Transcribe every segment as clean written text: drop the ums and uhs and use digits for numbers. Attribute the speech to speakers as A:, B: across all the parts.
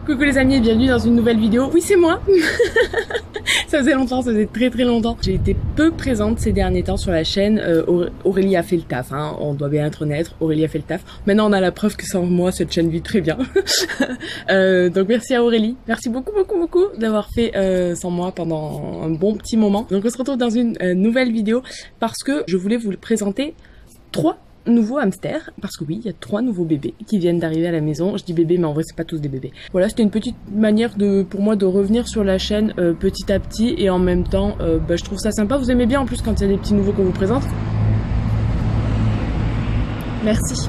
A: Coucou les amis et bienvenue dans une nouvelle vidéo. Oui, c'est moi. Ça faisait longtemps, ça faisait très longtemps. J'ai été peu présente ces derniers temps sur la chaîne. Aurélie a fait le taf, hein. On doit bien être honnête, Aurélie a fait le taf. Maintenant on a la preuve que sans moi cette chaîne vit très bien. Donc merci à Aurélie, merci beaucoup d'avoir fait sans moi pendant un bon petit moment. Donc on se retrouve dans une nouvelle vidéo parce que je voulais vous présenter 3 nouveaux hamsters, parce que oui, il y a 3 nouveaux bébés qui viennent d'arriver à la maison. Je dis bébés, mais en vrai c'est pas tous des bébés. Voilà, c'était une petite manière pour moi de revenir sur la chaîne petit à petit, et en même temps je trouve ça sympa. Vous aimez bien en plus quand il y a des petits nouveaux qu'on vous présente. Merci.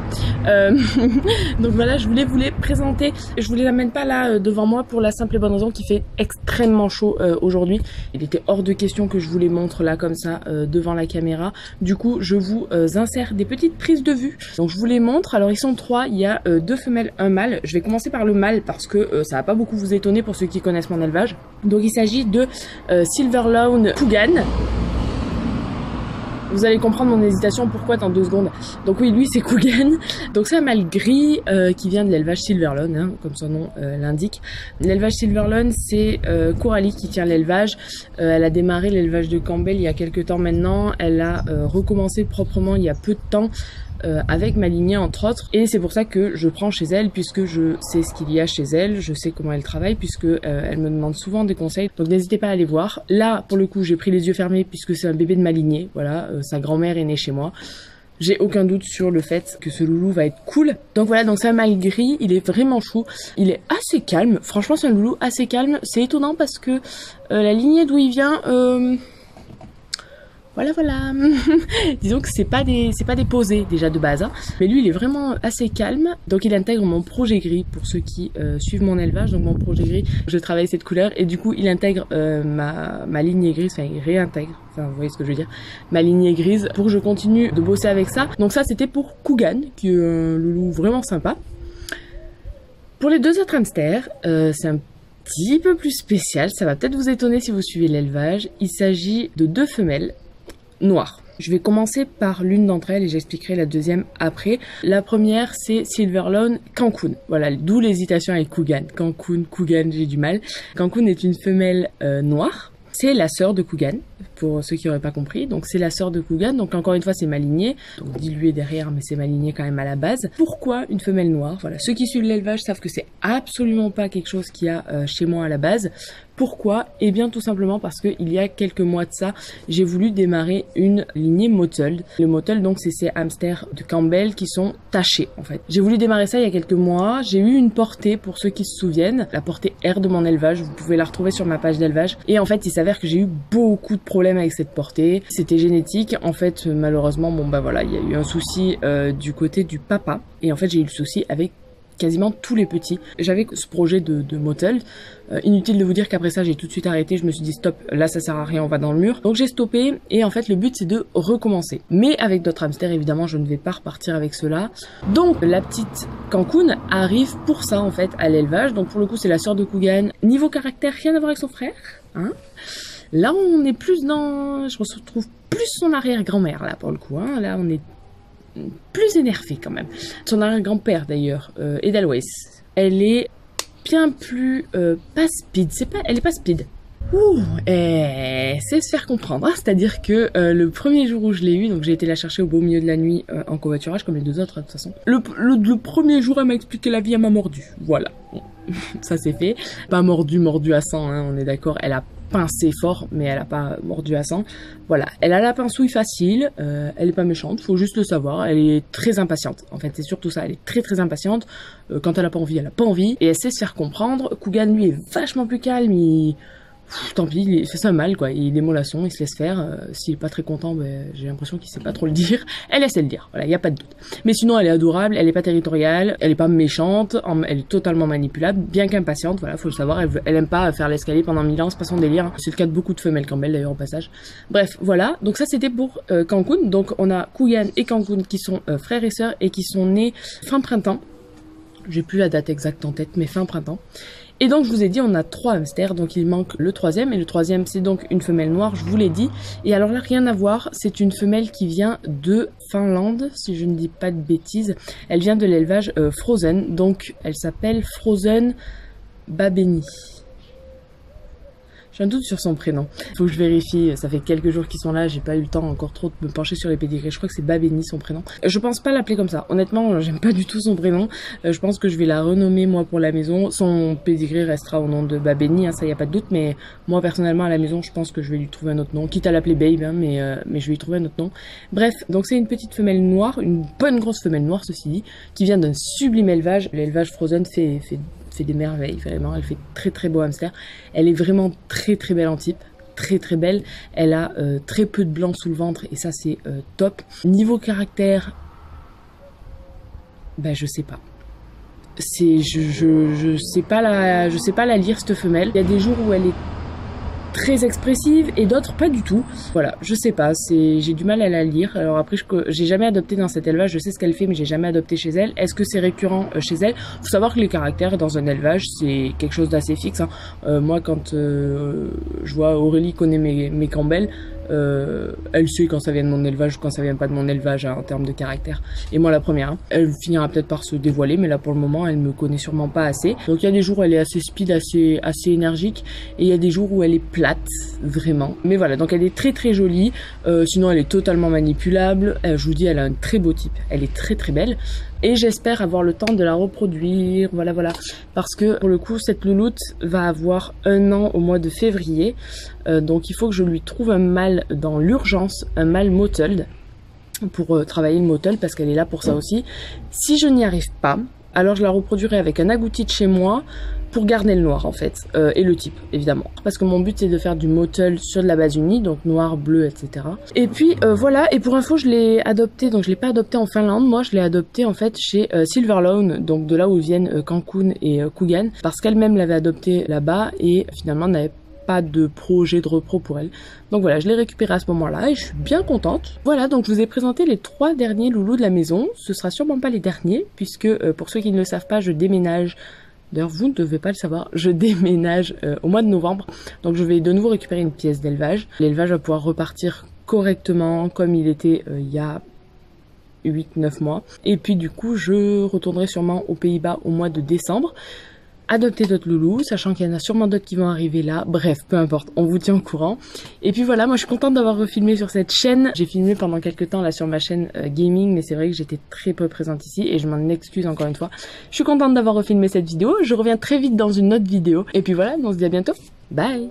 A: Donc voilà, je voulais vous les présenter. Je vous les amène pas là devant moi pour la simple et bonne raison qu'il fait extrêmement chaud aujourd'hui. Il était hors de question que je vous les montre là comme ça devant la caméra. Du coup, je vous insère des petites prises de vue. Donc je vous les montre. Alors ils sont 3. Il y a 2 femelles, 1 mâle. Je vais commencer par le mâle parce que ça va pas beaucoup vous étonner pour ceux qui connaissent mon élevage. Donc il s'agit de Silverlawn Cougan. Vous allez comprendre mon hésitation, pourquoi dans 2 secondes. Donc oui, lui c'est Cougan. Donc c'est un mâle gris qui vient de l'élevage Silverlawn, hein, comme son nom l'indique. L'élevage Silverlawn, c'est Coralie qui tient l'élevage. Elle a démarré l'élevage de Campbell il y a quelques temps maintenant. Elle a recommencé proprement il y a peu de temps. Avec ma lignée entre autres, et c'est pour ça que je prends chez elle, puisque je sais ce qu'il y a chez elle, je sais comment elle travaille, puisque elle me demande souvent des conseils, donc n'hésitez pas à aller voir. Là pour le coup j'ai pris les yeux fermés puisque c'est un bébé de ma lignée, voilà, sa grand-mère est née chez moi. J'ai aucun doute sur le fait que ce loulou va être cool. Donc voilà, donc c'est un mâle gris, il est vraiment chou, il est assez calme, franchement c'est un loulou assez calme. C'est étonnant parce que la lignée d'où il vient, voilà. Disons que c'est pas des posés déjà de base, hein. Mais lui il est vraiment assez calme. Donc il intègre mon projet gris pour ceux qui suivent mon élevage. Donc mon projet gris, je travaille cette couleur et du coup il intègre ma lignée grise, enfin il réintègre, enfin vous voyez ce que je veux dire, ma lignée grise pour que je continue de bosser avec ça. Donc ça c'était pour Cougan, qui est un loulou vraiment sympa. Pour les 2 autres hamsters, c'est un petit peu plus spécial, ça va peut-être vous étonner si vous suivez l'élevage. Il s'agit de 2 femelles noires. Je vais commencer par l'une d'entre elles et j'expliquerai la deuxième après. La première c'est Silverlawn Cancun. Voilà, d'où l'hésitation avec Cougan. Cougan, j'ai du mal. Cancun est une femelle noire. C'est la sœur de Cougan, pour ceux qui n'auraient pas compris. Donc c'est la sœur de Cougan, donc encore une fois c'est ma lignée. Donc diluée derrière, mais c'est ma lignée quand même à la base. Pourquoi une femelle noire? Voilà, ceux qui suivent l'élevage savent que c'est absolument pas quelque chose qu'il y a chez moi à la base. Pourquoi? Eh bien tout simplement parce que il y a quelques mois de ça, j'ai voulu démarrer une lignée mottled. Le mottled donc c'est ces hamsters de Campbell qui sont tachés en fait. J'ai voulu démarrer ça il y a quelques mois. J'ai eu une portée, pour ceux qui se souviennent, la portée R de mon élevage. Vous pouvez la retrouver sur ma page d'élevage. Et en fait il s'avère que j'ai eu beaucoup de problèmes avec cette portée. C'était génétique. En fait malheureusement bon bah voilà, il y a eu un souci du côté du papa. Et en fait j'ai eu le souci avec quasiment tous les petits. J'avais ce projet de mottled. Inutile de vous dire qu'après ça j'ai tout de suite arrêté. Je me suis dit stop, là ça sert à rien, on va dans le mur. Donc j'ai stoppé et en fait le but c'est de recommencer. Mais avec d'autres hamsters évidemment, je ne vais pas repartir avec cela. Donc la petite Cancun arrive pour ça en fait à l'élevage. Donc pour le coup c'est la sœur de Cougan. Niveau caractère, rien à voir avec son frère, hein. Là on est plus dans, je retrouve plus son arrière-grand-mère là pour le coup, hein. Là on est plus énervé quand même. Son arrière-grand-père d'ailleurs, Edelweiss, elle est bien plus pas speed, elle est pas speed. Ouh, c'est se faire comprendre, hein. C'est-à-dire que le premier jour où je l'ai eu, donc j'ai été la chercher au beau milieu de la nuit en covoiturage comme les 2 autres de toute façon. Le premier jour elle m'a expliqué la vie, elle m'a mordu, voilà. Bon, ça c'est fait. Pas mordu à 100, hein, on est d'accord, elle a pincé fort mais elle a pas mordu à 100. Voilà, elle a la pincouille facile, elle est pas méchante, faut juste le savoir, elle est très impatiente. En fait, c'est surtout ça, elle est très impatiente. Quand elle a pas envie, elle a pas envie et elle sait se faire comprendre. Cougan lui est vachement plus calme, tant pis, c'est un mâle quoi, il est mollasson, il se laisse faire. S'il est pas très content, ben, j'ai l'impression qu'il sait pas trop le dire. Elle essaie de le dire, voilà, y a pas de doute. Mais sinon elle est adorable, elle est pas territoriale, elle est pas méchante, elle est totalement manipulable, bien qu'impatiente, voilà, faut le savoir. Elle aime pas faire l'escalier pendant 1000 ans, c'est pas son délire, hein. C'est le cas de beaucoup de femelles Campbell d'ailleurs au passage. Bref, voilà, donc ça c'était pour Cancun. Donc on a Cougan et Cancun qui sont frères et sœurs et qui sont nés fin printemps. J'ai plus la date exacte en tête, mais fin printemps. Et donc je vous ai dit on a 3 hamsters, donc il manque le 3e, et le 3e c'est donc une femelle noire, je vous l'ai dit. Et alors là rien à voir, c'est une femelle qui vient de Finlande, si je ne dis pas de bêtises. Elle vient de l'élevage Frozen, donc elle s'appelle Frozen Babeni. J'ai un doute sur son prénom. Faut que je vérifie, ça fait quelques jours qu'ils sont là, j'ai pas eu le temps encore trop de me pencher sur les pédigrés. Je crois que c'est Babeni son prénom. Je pense pas l'appeler comme ça. Honnêtement, j'aime pas du tout son prénom. Je pense que je vais la renommer moi pour la maison. Son pédigré restera au nom de Babeni, hein, ça y a pas de doute, mais moi personnellement à la maison, je pense que je vais lui trouver un autre nom. Quitte à l'appeler Babe, hein, mais je vais lui trouver un autre nom. Bref, donc c'est une petite femelle noire, une bonne grosse femelle noire ceci dit, qui vient d'un sublime élevage. L'élevage Frozen fait des merveilles, vraiment, elle fait très beau hamster. Elle est vraiment très belle en type, très belle. Elle a très peu de blanc sous le ventre et ça c'est top. Niveau caractère, ben je sais pas. Je sais pas la lire cette femelle. Il y a des jours où elle est très expressive et d'autres pas du tout. Voilà, je sais pas, j'ai du mal à la lire. Alors après, j'ai jamais adopté dans cet élevage, je sais ce qu'elle fait, mais j'ai jamais adopté chez elle. Est-ce que c'est récurrent chez elle? Faut savoir que les caractères dans un élevage, c'est quelque chose d'assez fixe. Hein. Moi, quand je vois Aurélie connaît mes Campbell, elle sait quand ça vient de mon élevage ou quand ça vient pas de mon élevage hein, en termes de caractère. Et moi la première. Hein. Elle finira peut-être par se dévoiler, mais là pour le moment elle me connaît sûrement pas assez. Donc il y a des jours où elle est assez speed, assez énergique, et il y a des jours où elle est plate, vraiment. Mais voilà, donc elle est très jolie. Sinon elle est totalement manipulable. Je vous dis, elle a un très beau type. Elle est très belle. Et j'espère avoir le temps de la reproduire, voilà. Parce que pour le coup, cette louloute va avoir 1 an au mois de février. Donc il faut que je lui trouve un mâle dans l'urgence, un mâle mottled, pour travailler le mottled, parce qu'elle est là pour ça aussi. Si je n'y arrive pas, alors je la reproduirai avec un agouti de chez moi, pour garder le noir en fait, et le type évidemment. Parce que mon but c'est de faire du mottled sur de la base unie, donc noir, bleu, etc. Et puis voilà, et pour info je l'ai adopté, donc je l'ai pas adopté en Finlande, moi je l'ai adopté en fait chez Silverlawn, donc de là où viennent Cancun et Kugan, parce qu'elle-même l'avait adopté là-bas et finalement n'avait pas de projet de repro pour elle. Donc voilà, je l'ai récupéré à ce moment-là et je suis bien contente. Voilà, donc je vous ai présenté les 3 derniers loulous de la maison. Ce sera sûrement pas les derniers, puisque pour ceux qui ne le savent pas, je déménage. D'ailleurs, vous ne devez pas le savoir, je déménage au mois de novembre. Donc je vais de nouveau récupérer une pièce d'élevage. L'élevage va pouvoir repartir correctement comme il était il y a 8-9 mois. Et puis du coup, je retournerai sûrement aux Pays-Bas au mois de décembre. Adopter d'autres loulous, sachant qu'il y en a sûrement d'autres qui vont arriver là. Bref, peu importe, on vous tient au courant. Et puis voilà, moi je suis contente d'avoir refilmé sur cette chaîne. J'ai filmé pendant quelques temps là sur ma chaîne gaming, mais c'est vrai que j'étais très peu présente ici et je m'en excuse encore une fois. Je suis contente d'avoir refilmé cette vidéo, je reviens très vite dans une autre vidéo. Et puis voilà, on se dit à bientôt. Bye!